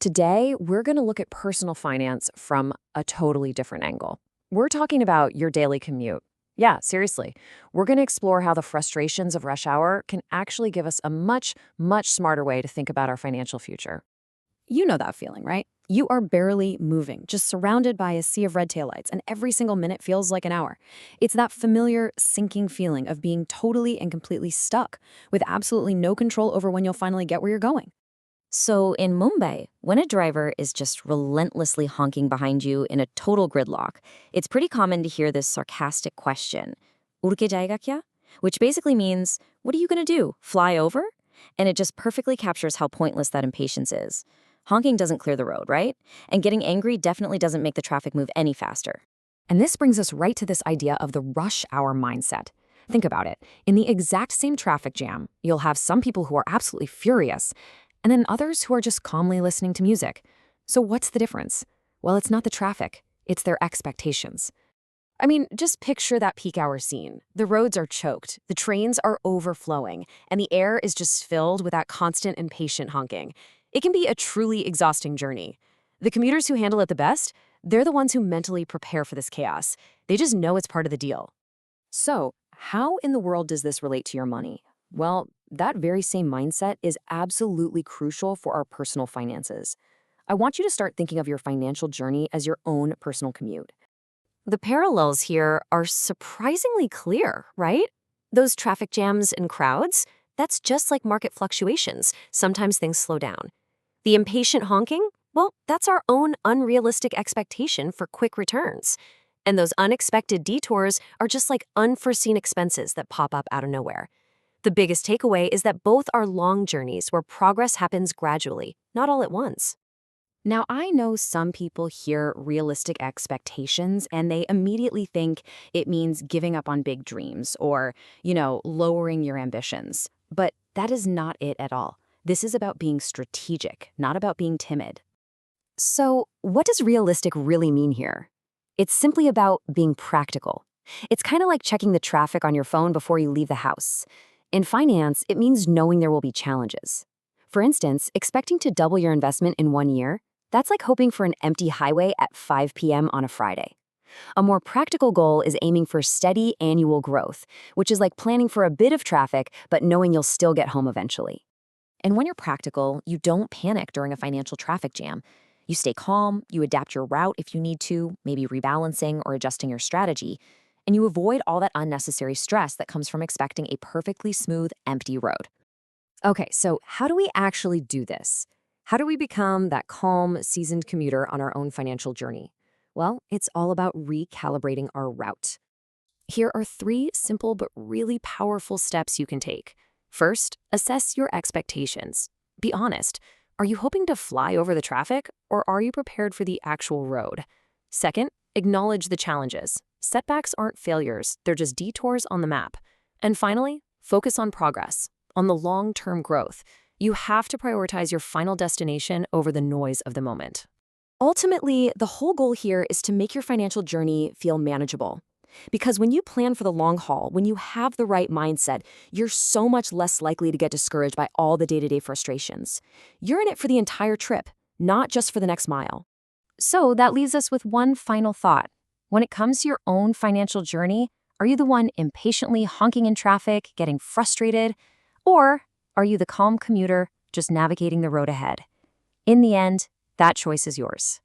Today, we're going to look at personal finance from a totally different angle. We're talking about your daily commute. Yeah, seriously. We're going to explore how the frustrations of rush hour can actually give us a much, much smarter way to think about our financial future. You know that feeling, right? You are barely moving, just surrounded by a sea of red taillights, and every single minute feels like an hour. It's that familiar, sinking feeling of being totally and completely stuck, with absolutely no control over when you'll finally get where you're going. So in Mumbai, when a driver is just relentlessly honking behind you in a total gridlock, it's pretty common to hear this sarcastic question, "Ur ke jayega kya?" Which basically means, what are you going to do, fly over? And it just perfectly captures how pointless that impatience is. Honking doesn't clear the road, right? And getting angry definitely doesn't make the traffic move any faster. And this brings us right to this idea of the rush hour mindset. Think about it. In the exact same traffic jam, you'll have some people who are absolutely furious, and then others who are just calmly listening to music. So what's the difference? Well, it's not the traffic, it's their expectations. I mean, just picture that peak hour scene. The roads are choked, the trains are overflowing, and the air is just filled with that constant impatient honking. It can be a truly exhausting journey. The commuters who handle it the best, they're the ones who mentally prepare for this chaos. They just know it's part of the deal. So, how in the world does this relate to your money? Well, that very same mindset is absolutely crucial for our personal finances. I want you to start thinking of your financial journey as your own personal commute. The parallels here are surprisingly clear, right? Those traffic jams and crowds, that's just like market fluctuations. Sometimes things slow down. The impatient honking, well, that's our own unrealistic expectation for quick returns. And those unexpected detours are just like unforeseen expenses that pop up out of nowhere. The biggest takeaway is that both are long journeys where progress happens gradually, not all at once. Now, I know some people hear realistic expectations and they immediately think it means giving up on big dreams or, lowering your ambitions. But that is not it at all. This is about being strategic, not about being timid. So, what does realistic really mean here? It's simply about being practical. It's kind of like checking the traffic on your phone before you leave the house. In finance, it means knowing there will be challenges. For instance, expecting to double your investment in 1 year, that's like hoping for an empty highway at 5 p.m. on a Friday. A more practical goal is aiming for steady annual growth, which is like planning for a bit of traffic, but knowing you'll still get home eventually. And when you're practical, you don't panic during a financial traffic jam. You stay calm, you adapt your route if you need to, maybe rebalancing or adjusting your strategy, and you avoid all that unnecessary stress that comes from expecting a perfectly smooth, empty road. Okay, so how do we actually do this? How do we become that calm, seasoned commuter on our own financial journey? Well, it's all about recalibrating our route. Here are 3 simple but really powerful steps you can take. First, assess your expectations. Be honest. Are you hoping to fly over the traffic, or are you prepared for the actual road? Second, acknowledge the challenges. Setbacks aren't failures, they're just detours on the map. And finally, focus on progress, on the long-term growth. You have to prioritize your final destination over the noise of the moment. Ultimately, the whole goal here is to make your financial journey feel manageable. Because when you plan for the long haul, when you have the right mindset, you're so much less likely to get discouraged by all the day-to-day frustrations. You're in it for the entire trip, not just for the next mile. So that leaves us with one final thought. When it comes to your own financial journey, are you the one impatiently honking in traffic, getting frustrated? Or are you the calm commuter just navigating the road ahead? In the end, that choice is yours.